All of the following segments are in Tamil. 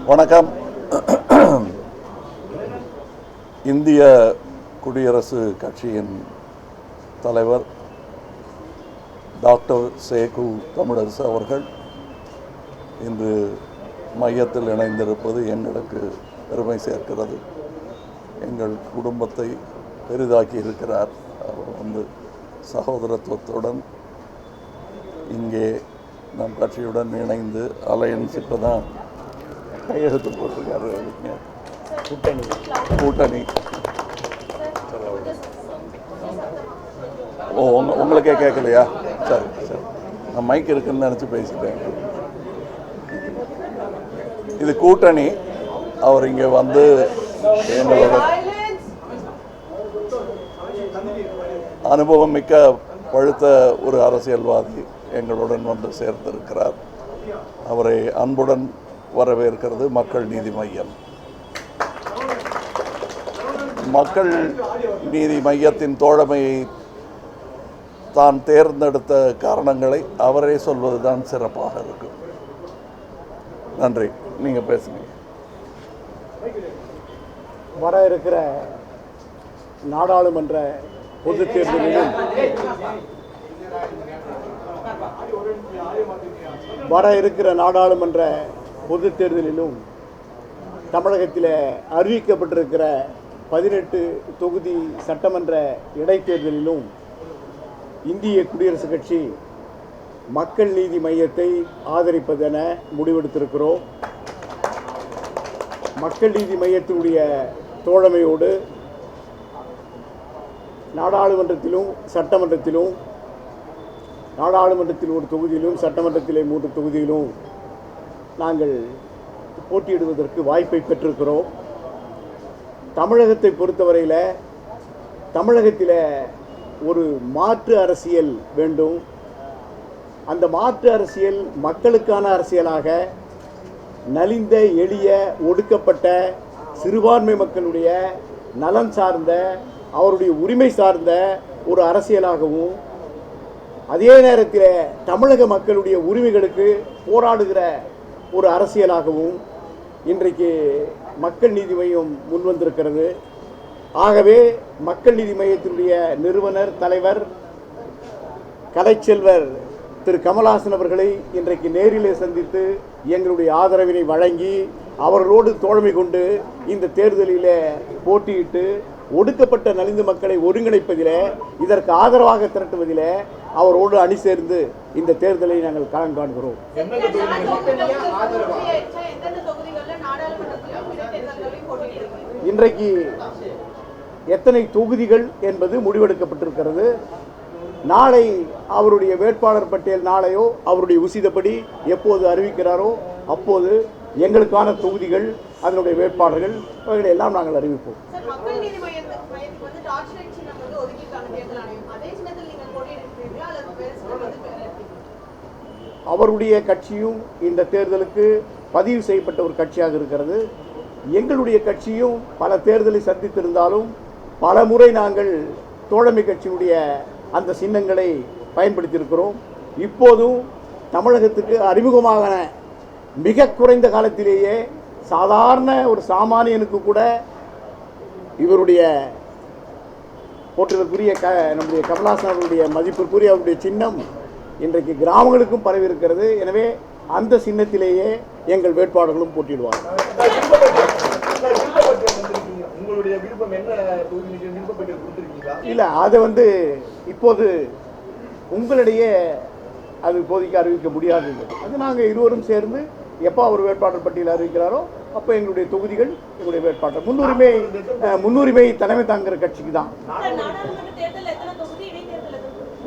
வணக்கம். இந்திய குடியரசு கட்சியின் தலைவர் டாக்டர் சேகு தமிழரசு அவர்கள் இன்று மையத்தில் இணைந்திருப்பது எங்களுக்கு பெருமை சேர்க்கிறது. எங்கள் குடும்பத்தை பெரிதாக்கி இருக்கிறார். அவர் சகோதரத்துவத்துடன் இங்கே நம் கட்சியுடன் இணைந்து அலையன்ஸ் இப்போ தான் கையெழுத்து போட்டிருக்காரு. கூட்டணி உங்களுக்கே கேட்கலையா? சரி சரி, நான் மைக் இருக்குன்னு நினச்சி பேசிட்டேன். இது கூட்டணி. அவர் இங்கே வந்து எங்களோட அனுபவம் மிக்க பழுத்த ஒரு அரசியல்வாதி எங்களுடன் வந்து சேர்ந்திருக்கிறார். அவரை அன்புடன் வரவேற்கிறது மக்கள் நீதி மையம். மக்கள் நீதி மையத்தின் தோழமையை தான் தேர்ந்தெடுத்த காரணங்களை அவரே சொல்வதுதான் சிறப்பாக இருக்கும். நன்றி. நீங்கள் பேசுங்க. வர இருக்கிற நாடாளுமன்ற பொது தேர்தலிலும் தமிழகத்தில் அறிவிக்கப்பட்டிருக்கிற 18 தொகுதி சட்டமன்ற இடைத்தேர்தலிலும் இந்திய குடியரசுக் கட்சி மக்கள் நீதி மையத்தை ஆதரிப்பதென முடிவெடுத்திருக்கிறோம். மக்கள் நீதி மையத்தினுடைய தோழமையோடு நாடாளுமன்றத்திலும் சட்டமன்றத்திலும், நாடாளுமன்றத்தில் ஒரு தொகுதியிலும் சட்டமன்றத்திலே 3 தொகுதியிலும் நாங்கள் போட்டியிடுவதற்கு வாய்ப்பை பெற்றிருக்கிறோம். தமிழகத்தை பொறுத்தவரையில் தமிழகத்தில் ஒரு மாற்று அரசியல் வேண்டும். அந்த மாற்று அரசியல் மக்களுக்கான அரசியலாக, நலிந்த எளிய ஒடுக்கப்பட்ட சிறுபான்மை மக்களுடைய நலன் சார்ந்த, அவருடைய உரிமை சார்ந்த ஒரு அரசியலாகவும், அதே நேரத்தில் தமிழக மக்களுடைய உரிமைகளுக்கு போராடுகிற ஒரு அரசியலாகவும் இன்றைக்கு மக்கள் நீதி மையம் முன்வந்திருக்கிறது. ஆகவே மக்கள் நீதி மையத்தினுடைய நிறுவனர் தலைவர் கலைச்செல்வர் திரு கமல்ஹாசன் அவர்களை இன்றைக்கு நேரிலே சந்தித்து எங்களுடைய ஆதரவினை வழங்கி அவர்களோடு தோழமை கொண்டு இந்த தேர்தலில் போட்டியிட்டு ஒடுக்கப்பட்ட நலிந்த மக்களை ஒருங்கிணைப்பதில், இதற்கு ஆதரவாக திரட்டுவதில் அவரோடு அணி சேர்ந்து இந்த தேர்தலை நாங்கள் களம் காண்கிறோம். இன்றைக்கு எத்தனை தொகுதிகள் என்பது முடிவெடுக்கப்பட்டிருக்கிறது. நாளை அவருடைய வேட்பாளர் பட்டியல் நாளையோ அவருடைய உசிதப்படி எப்போது அறிவிக்கிறாரோ அப்போது எங்களுக்கான தொகுதிகள், அதனுடைய வேட்பாளர்கள் அவைகளை எல்லாம் நாங்கள் அறிவிப்போம். அவருடைய கட்சியும் இந்த தேர்தலுக்கு பதிவு செய்யப்பட்ட ஒரு கட்சியாக இருக்கிறது. எங்களுடைய கட்சியும் பல தேர்தலை சந்தித்திருந்தாலும் பல முறை நாங்கள் தோழமை கட்சியினுடைய அந்த சின்னங்களை பயன்படுத்தியிருக்கிறோம். இப்போதும் தமிழகத்துக்கு அறிமுகமான மிக குறைந்த காலத்திலேயே சாதாரண ஒரு சாமானியனுக்கு கூட இவருடைய போற்றுதற்குரிய நம்முடைய கமல்ஹாசன் அவருடைய மதிப்பிற்குரிய அவருடைய சின்னம் இன்றைக்கு கிராமங்களுக்கும் பரவி இருக்கிறது. எனவே அந்த சின்னத்திலேயே எங்கள் வேட்பாளர்களும் போட்டியிடுவார்கள். இல்லை, அதை இப்போது உங்களிடையே அது இப்போதைக்கு அறிவிக்க முடியாது. அது நாங்கள் இருவரும் சேர்ந்து எப்போ அவர் வேட்பாளர் பட்டியல் அறிவிக்கிறாரோ அப்போ எங்களுடைய தொகுதிகள், எங்களுடைய வேட்பாளர் முன்னுரிமை தலைமை தாங்குகிற கட்சிக்கு தான்.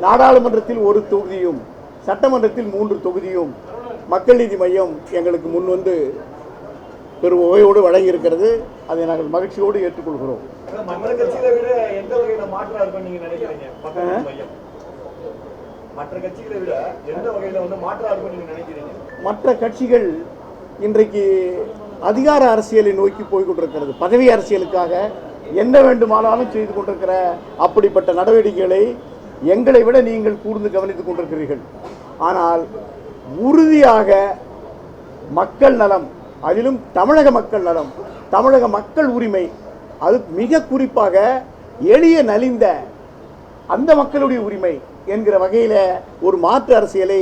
நாடாளுமன்றத்தில் 1 தொகுதியும் சட்டமன்றத்தில் 3 தொகுதியும் மக்கள் நீதி மையம் எங்களுக்கு முன்வந்து பெரும் ஓயோடு வழங்கியிருக்கிறது. அதை நாங்கள் மகிழ்ச்சியோடு ஏற்றுக்கொள்கிறோம். மற்ற கட்சிகள் இன்றைக்கு அதிகார அரசியலை நோக்கி போய்கொண்டிருக்கிறது. பதவி அரசியலுக்காக என்ன வேண்டுமானாலும் செய்து கொண்டிருக்கிற அப்படிப்பட்ட நடவடிக்கைகளை எங்களை விட நீங்கள் கூர்ந்து கவனித்துக் கொண்டிருக்கிறீர்கள். ஆனால் உறுதியாக மக்கள் நலம், அதிலும் தமிழக மக்கள் நலம், தமிழக மக்கள் உரிமை, அது மிக குறிப்பாக எளிய நலிந்த அந்த மக்களுடைய உரிமை என்கிற வகையில் ஒரு மாற்று அரசியலை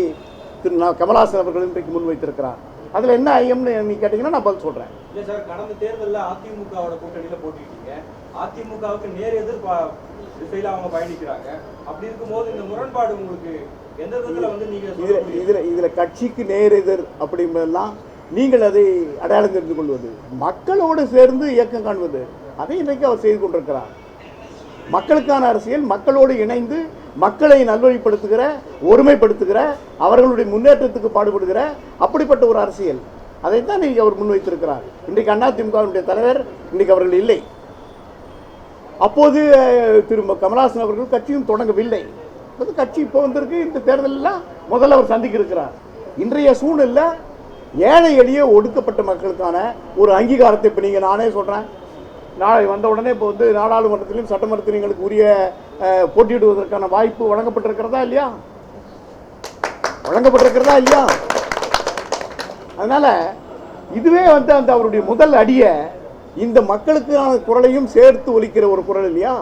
திரு கமலஹாசன் அவர்கள் இன்றைக்கு முன்வைத்திருக்கிறார். அதில் என்ன ஐயம்னு நீ கேட்டீங்கன்னா நான் பதில் சொல்கிறேன். இல்லை சார், கடந்த தேர்தலில் அதிமுகவோட கூட்டணியில் போட்டிட்டீங்க. அதிமுகவுக்கு நேர் எதிர் திசையில் அவங்க பயணிக்கிறாங்க. அப்படி இருக்கும்போது இந்த முரண்பாடு உங்களுக்கு எந்த விதத்தில் வந்து நீங்கள் இதில் கட்சிக்கு நேர் எதிர் அப்படிங்கிறதெல்லாம் நீங்கள் அதை அடையாளம் தெரிந்து கொள்வது, மக்களோடு சேர்ந்து இயக்கம் காண்பது, அதை இன்றைக்கு அவர் செய்து கொண்டிருக்கிறார். மக்களுக்கான அரசியல், மக்களோடு இணைந்து மக்களை நல்வழிப்படுத்துகிற, ஒருமைப்படுத்துகிற, அவர்களுடைய முன்னேற்றத்துக்கு பாடுபடுகிற அப்படிப்பட்ட ஒரு அரசியல், அதைத்தான் இன்றைக்கு அவர் முன்வைத்திருக்கிறார். இன்றைக்கு அதிமுகவினுடைய தலைவர் இன்றைக்கு அவர்கள் இல்லை. அப்போது திரு கமலஹாசன் அவர்கள் கட்சியும் தொடங்கவில்லை. கட்சி இப்போ வந்திருக்கு. இந்த தேர்தலெல்லாம் முதல்ல அவர் சந்திக்க இருக்கிறார். இன்றைய சூழ்நிலை ஏழை எளிய ஒடுக்கப்பட்ட மக்களுக்கான ஒரு அங்கீகாரத்தை இப்போ நீங்கள் நானே சொல்கிறேன். நாளை வந்த உடனே இப்போ வந்து நாடாளுமன்றத்திலும் சட்டமன்றத்திலும் எங்களுக்கு உரிய போட்டியிடுவதற்கான வாய்ப்பு வழங்கப்பட்டிருக்கிறதா இல்லையா? வழங்கப்பட்டிருக்கிறதா இல்லையா? அதனால் இதுவே வந்து அந்த அவருடைய முதல் அடியை இந்த மக்களுக்கான குரலையும் சேர்த்து ஒலிக்கிற ஒரு குரல் இல்லையா?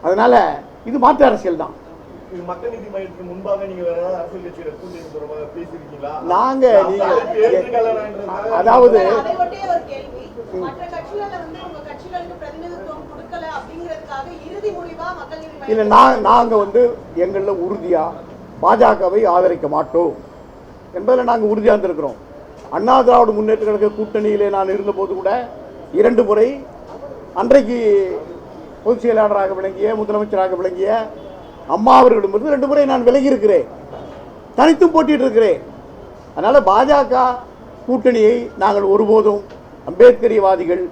அதனால் இது மாற்று அரசியல் தான். மக்கள் நீதி மையத்துக்கு முன்பாக நீங்க வேற ஏதாவது அரசியல் கட்சியில கூட்டணி தொடர்பாக பேசியிருக்கீங்களா? அதாவது இல்ல, நாங்க வந்து எங்கள உறுதியா பாஜகவை ஆதரிக்க மாட்டோம் என்பதில் நாங்கள் உறுதியாக இருந்திருக்கிறோம். அண்ணா திராவிட முன்னேற்ற கழக கூட்டணியிலே நான் இருந்தபோது கூட 2 முறை அன்றைக்கு பொதுச் செயலாளராக விளங்கிய, முதலமைச்சராக விளங்கிய அம்மா அவர்களிடமிருந்து 2 முறை நான் விலகி இருக்கிறேன், தனித்தும் போட்டிட்டு இருக்கிறேன். அதனால் பாஜக கூட்டணியை நாங்கள் ஒருபோதும் அம்பேத்கரியவாதிகள்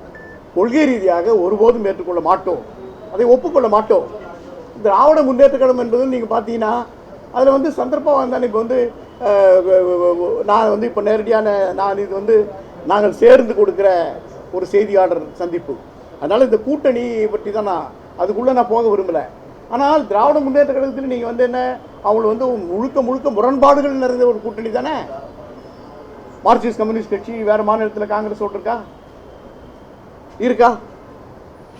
கொள்கை ரீதியாக ஒருபோதும் ஏற்றுக்கொள்ள மாட்டோம், அதை ஒப்புக்கொள்ள மாட்டோம். திராவிட முன்னேற்ற கழகம் என்பது நீங்கள் பார்த்தீங்கன்னா அதில் வந்து சந்தர்ப்பம் வந்தானே. இப்போ வந்து நான் வந்து இப்போ நேரடியான இது வந்து நாங்கள் சேர்ந்து கொடுக்குற ஒரு செய்தியாளர் சந்திப்பு. அதனால் இந்த கூட்டணி பற்றி தான் அதுக்குள்ளே நான் போக விரும்பலை. ஆனால் திராவிட முன்னேற்ற கழகத்தில் நீங்கள் வந்து என்ன, அவங்க வந்து முழுக்க முரண்பாடுகள் நிறைந்த ஒரு கூட்டணி தானே. மார்க்சிஸ்ட் கம்யூனிஸ்ட் கட்சி வேறு மாநிலத்தில் காங்கிரஸ் இருக்கா?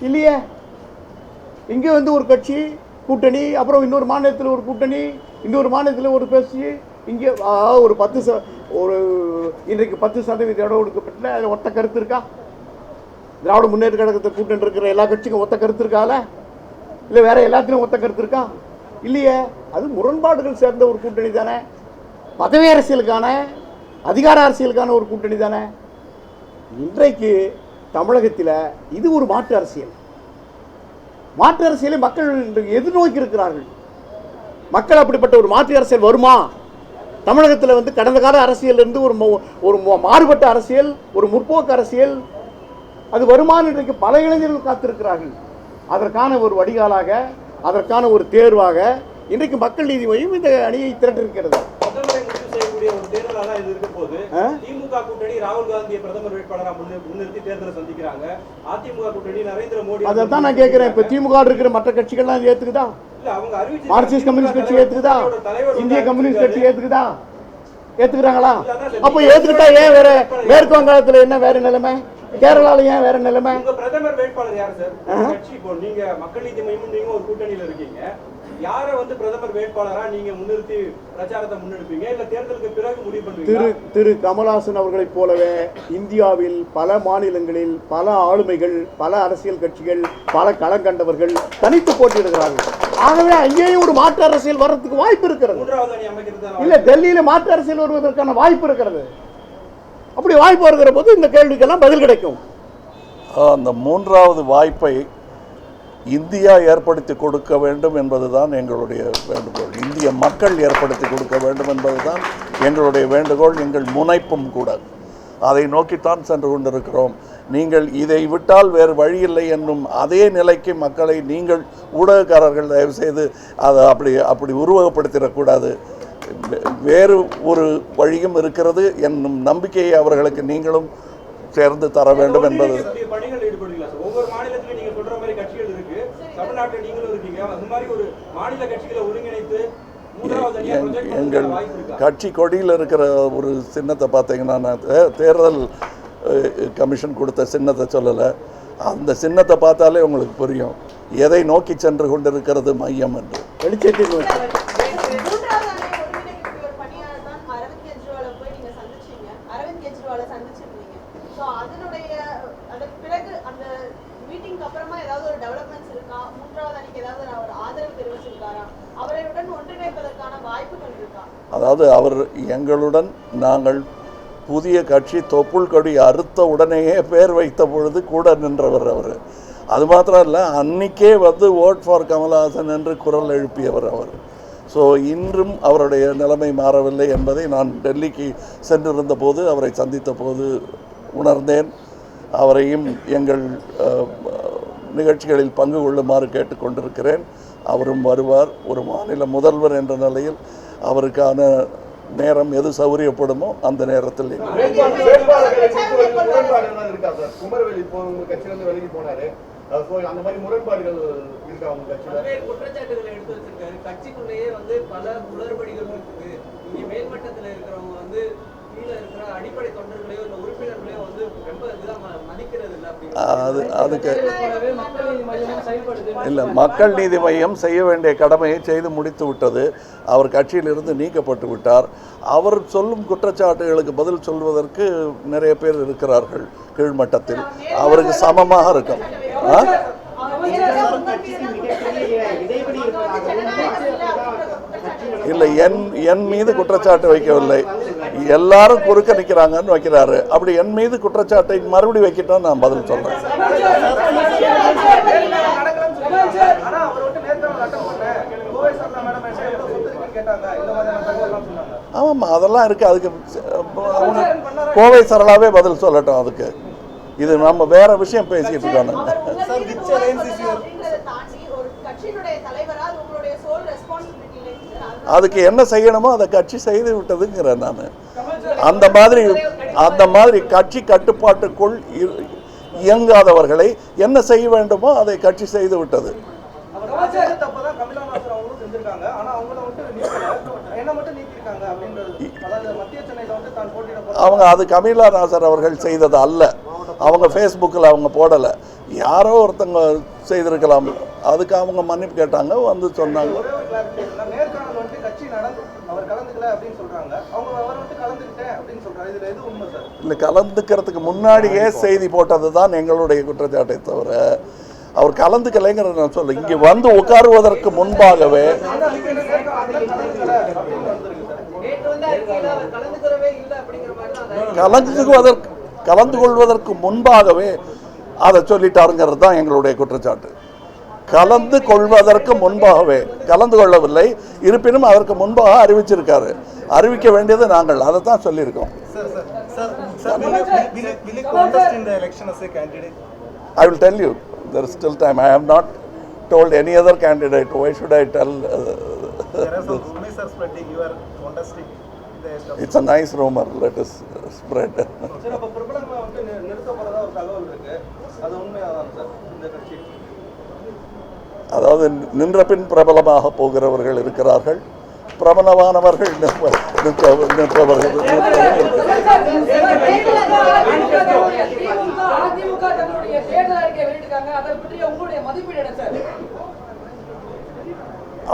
இல்லையே. இங்கே வந்து ஒரு கட்சி கூட்டணி, அப்புறம் இன்னொரு மாநிலத்தில் ஒரு கூட்டணி, இன்னொரு மாநிலத்தில் ஒரு பேசி, இங்கே ஒரு இன்றைக்கு 10% இடம் ஒதுக்கப்பட்ட அதில் ஒத்த கருத்து இருக்கா? திராவிட முன்னேற்ற கழகத்தை கூட்டணி இருக்கிற எல்லா கட்சிக்கும் ஒத்த கருத்து இருக்கால? இல்லை வேற எல்லாத்திலும் ஒத்த கருத்து இருக்கா? இல்லையே. அது முரண்பாடுகள் சேர்ந்த ஒரு கூட்டணி தானே, பதவி அரசியலுக்கான, அதிகார அரசியலுக்கான ஒரு கூட்டணி தானே. இன்றைக்கு தமிழகத்தில் இது ஒரு மாற்று அரசியல். மாற்று அரசியலை மக்கள் எதிர்நோக்கி இருக்கிறார்கள். மக்கள் அப்படிப்பட்ட ஒரு மாற்று அரசியல் வருமா? தமிழகத்தில் வந்து கடந்த கால அரசியல் இருந்து ஒரு மாறுபட்ட அரசியல், ஒரு முற்போக்கு அரசியல் அது வருமானு இன்றைக்கு பல இளைஞர்கள் காத்திருக்கிறார்கள். அதற்கான ஒரு வடிகாலாக, அதற்கான ஒரு தேர்வாக இன்றைக்கு மக்கள் நீதி மையம் இந்த அணியை திரட்டிருக்கிறது. திமுக கூட்டணி ராகுல் காந்தியை பிரதமர் வேட்பாளராக முன்னிறுத்தி தேர்தலை சந்திக்கிறாங்க. அதிமுக கூட்டணி நரேந்திர மோடி. அதான் நான் கேட்கிறேன், இப்ப திமுக இருக்கிற மற்ற கட்சிகள்லாம் ஏத்துக்குதா? மார்க்சிஸ்ட் கம்யூனிஸ்ட் கட்சி ஏத்துக்குதா? இந்திய கம்யூனிஸ்ட் கட்சி ஏத்துக்குதா? ஏத்துக்கிறாங்களா? அப்ப ஏத்துக்கிட்டா ஏன் வேற மேற்கு வங்காளத்துல என்ன வேற நிலைமை, கேரளால ஏன் வேற நிலைமை? பிரதமர் வேட்பாளர் யார் சார்? கட்சி இப்போ நீங்க மக்கள் நீதி மையம் நீங்க ஒரு கூட்டணியில இருக்கீங்க, யாரை வந்து பிரதமர் வேட்பாளரா நீங்க முன்னிறுத்தி பிரச்சாரத்தை முன்னெடுப்பீங்க, இல்ல தேர்தலுக்கு பிறகு முடிவு பண்ணுவீங்க? திரு கமலஹாசன் அவர்களைப் போலவே இந்தியாவில் பல மாநிலங்களில் பல ஆளுமைகள், பல அரசியல் கட்சிகள், பல களம் கண்டவர்கள் தனித்து போட்டியிடுகிறார்கள். ஆகவே அங்கேயும் ஒரு மாற்று அரசியல் வர்றதுக்கு வாய்ப்பு இருக்கிறது. இல்ல, டெல்லியில மாற்று அரசியல் வருவதற்கான வாய்ப்பு இருக்கிறது. அப்படி வாய்ப்பு வருகிற போது இந்த கேள்விக்கெல்லாம் பதில் கிடைக்கும். அந்த 3வது வாய்ப்பை இந்தியா ஏற்படுத்தி கொடுக்க வேண்டும் என்பதுதான் எங்களுடைய வேண்டுகோள். இந்திய மக்கள் ஏற்படுத்தி கொடுக்க வேண்டும் என்பதுதான் எங்களுடைய வேண்டுகோள், எங்கள் முனைப்பும் கூட. அதை நோக்கித்தான் சென்று கொண்டிருக்கிறோம். நீங்கள் இதை விட்டால் வேறு வழியில்லை என்னும் அதே நிலைக்கு மக்களை நீங்கள் ஊடகக்காரர்கள் தயவுசெய்து அதை அப்படி உருவகப்படுத்திடக்கூடாது. வேறு ஒரு வழியும் இருக்கிறது என்னும் நம்பிக்கையை அவர்களுக்கு நீங்களும் சேர்ந்து தர வேண்டும் என்பது. ஒவ்வொரு மாநிலத்திலும் நீங்க சொல்ற மாதிரி கட்சிகள் இருக்கு, தமிழ்நாட்டில் நீங்களும் இருக்கீங்க. அந்த மாதிரி ஒரு மாநில கட்சிகளை ஒருங்கிணைத்து மூன்றாவது அணியா ப்ரொஜெக்ட் எங்கள் பண்ண வாய்ப்பு இருக்கா? கட்சி கொடியில் இருக்கிற ஒரு சின்னத்தை பார்த்தீங்கன்னா, நான் தேர்தல் கமிஷன் கொடுத்த சின்னத்தை சொல்லலை. அந்த சின்னத்தை பார்த்தாலே உங்களுக்கு புரியும் எதை நோக்கி சென்று கொண்டிருக்கிறது மையம் என்று. வெளிச்சத்தை நோக்கி. மூன்றாவது அணியை ஒருங்கிணைக்கக்கூடிய ஒரு பணியாளர் தான் அரவிந்த் கெஜ்ரிவாலை போய் நீங்க சந்திச்சீங்க. அரவிந்த் கெஜ்ரிவாலை சந்திச்சிருந்தீங்க. ஸோ அதற்கு பிறகு அந்த மீட்டிங்க்கு அப்புறமா ஏதாவது ஒரு டெவலப்மெண்ட்ஸ் இருக்கா? மூன்றாவது அணிக்கு ஏதாவது ஒரு ஆதரவு தெரிவிச்சிருக்காரா? அவரையுடன் ஒன்றிணைப்பதற்கான வாய்ப்புகள் இருக்கா? அதாவது அவர் எங்களுடன் நாங்கள் புதிய கட்சி தொப்புள் கொடி அறுத்த உடனேயே பேர் வைத்த பொழுது கூட நின்றவர் அவர். அது மாத்திரம் இல்லை, அன்றைக்கே வந்து ஓட் ஃபார் கமல்ஹாசன் என்று குரல் எழுப்பியவர் அவர். ஸோ இன்றும் அவருடைய நிலைமை மாறவில்லை என்பதை நான் டெல்லிக்கு சென்றிருந்த போது அவரை சந்தித்த போது உணர்ந்தேன். அவரையும் எங்கள் நிகழ்ச்சிகளில் பங்கு கொள்ளுமாறு கேட்டுக்கொண்டிருக்கிறேன். அவரும் வருவார். ஒரு மாநில முதல்வர் என்ற நிலையில் அவருக்கான நேரம் எது சௌகரியப்படுமோ அந்த நேரத்தில் முரண்பாடுகள் இருக்கா சார்? குமரவேலி இப்போ உங்க கட்சியிலிருந்து விலகி போனாரு. அந்த மாதிரி முரண்பாடுகள் இருக்கா உங்க கட்சியில? பல்வேறு குற்றச்சாட்டுகளை எடுத்து வச்சிருக்காரு. கட்சிக்குள்ளேயே வந்து பல குளறுபடிகள் இருக்குது. இங்க மேல்மட்டத்தில் இருக்கிறவங்க வந்து கீழே இருக்கிற அடிப்படை தொண்டர்களையோ இல்லை உறுப்பினர்களையோ வந்து ரொம்ப இதாக மதிக்கிறது இல்லை அதுக்கு இல்லை, மக்கள் நீதி மையம் செய்ய வேண்டிய கடமையை செய்து முடித்து விட்டது. அவர் கட்சியிலிருந்து நீக்கப்பட்டு விட்டார். அவர் சொல்லும் குற்றச்சாட்டுகளுக்கு பதில் சொல்வதற்கு நிறைய பேர் இருக்கிறார்கள் கீழ்மட்டத்தில். அவருக்கு சமமாக இருக்கும். இல்லை, என் மீது குற்றச்சாட்டு வைக்கவில்லை. எல்லாரும் குறுக்க நிற்கிறாங்கன்னு வைக்கிறாரு. அப்படி என் மீது குற்றச்சாட்டை மறுபடி வைக்கிட்டோம், நான் பதில் சொல்றேன். ஆமாம், அதெல்லாம் இருக்கு. அதுக்கு அவங்க கோவை சரளாவே பதில் சொல்லட்டும். அதுக்கு இது நம்ம வேற விஷயம் பேசிட்டு இருக்கோம். அதுக்கு என்ன செய்யணுமோ அதை கட்சி செய்து விட்டதுங்கிறேன் நான். அந்த மாதிரி கட்சி கட்டுப்பாட்டுக்குள் இயங்காதவர்களை என்ன செய்ய வேண்டுமோ அதை கட்சி செய்து விட்டது. அவங்க அது கமிலா நாசர் அவர்கள் செய்தது அல்ல. அவங்க ஃபேஸ்புக்கில் அவங்க போடலை. யாரோ ஒருத்தங்க செய்திருக்கலாம். அதுக்கு அவங்க மன்னிப்பு கேட்டாங்க, வந்து சொன்னாங்க. இல்லை, கலந்துக்கிறதுக்கு முன்னாடியே செய்தி போட்டது தான் எங்களுடைய குற்றச்சாட்டை தவிர அவர் கலந்துக்கலைங்கிறத நான் சொல்ல. இங்கே வந்து உட்காருவதற்கு முன்பாகவே கலந்து கொள்வதற்கு முன்பாகவே அதை சொல்லிட்டாருங்கிறது தான் எங்களுடைய குற்றச்சாட்டு. கலந்து கொள்வதற்கு முன்பாகவே, கலந்து கொள்ளவில்லை, இருப்பினும் அதற்கு முன்பாக அறிவிச்சிருக்காரு. அறிவிக்க வேண்டியது நாங்கள், அதை தான் சொல்லியிருக்கோம். I will tell you, there is still time. I have not told any other candidate. Why should I tell? It's a nice rumor. Let us spread. அதாவது நின்ற பின் பிரபலமாக போகிறவர்கள் இருக்கிறார்கள், பிரபலமானவர்கள் நிற்பவர்கள்.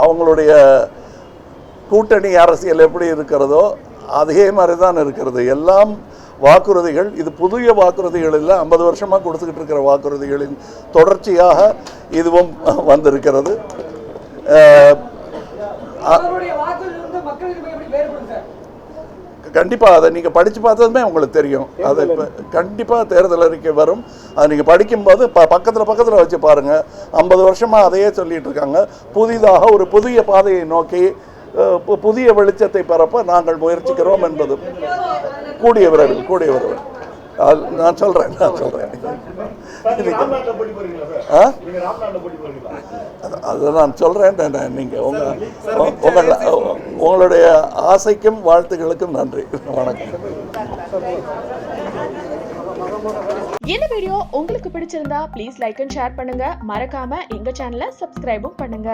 அவங்களுடைய கூட்டணி அரசியல் எப்படி இருக்கிறதோ அதே மாதிரி தான் இருக்கிறது. எல்லாம் வாக்குறுதிகள். இது புதிய வாக்குறுதிகள் இல்லை, 50 வருஷமாக கொடுத்துக்கிட்டு இருக்கிற வாக்குறுதிகளின் தொடர்ச்சியாக இதுவும் வந்திருக்கிறது. கண்டிப்பாக அதை நீங்கள் படித்து பார்த்ததுமே உங்களுக்கு தெரியும். அது இப்போ கண்டிப்பாக தேர்தல் அறிக்கை வரும். அதை நீங்கள் படிக்கும்போது பக்கத்தில் வச்சு பாருங்கள். 50 வருஷமாக அதையே சொல்லிகிட்டு இருக்காங்க. புதிதாக ஒரு புதிய பாதையை நோக்கி புதிய வெளிச்சத்தை பரப்ப நாங்கள் முயற்சிக்கிறோம் என்பது கூடிய விரைவில் நான் சொல்கிறேன். அதை நான் சொல்கிறேன். நீங்கள் உங்களுடைய ஆசைக்கும் வாழ்த்துக்களுக்கும் நன்றி. வணக்கம். இந்த வீடியோ உங்களுக்கு பிடிச்சிருந்தா ப்ளீஸ் லைக் அண்ட் ஷேர் பண்ணுங்க. மறக்காம எங்க சேனலை சப்ஸ்கிரைபும் பண்ணுங்க.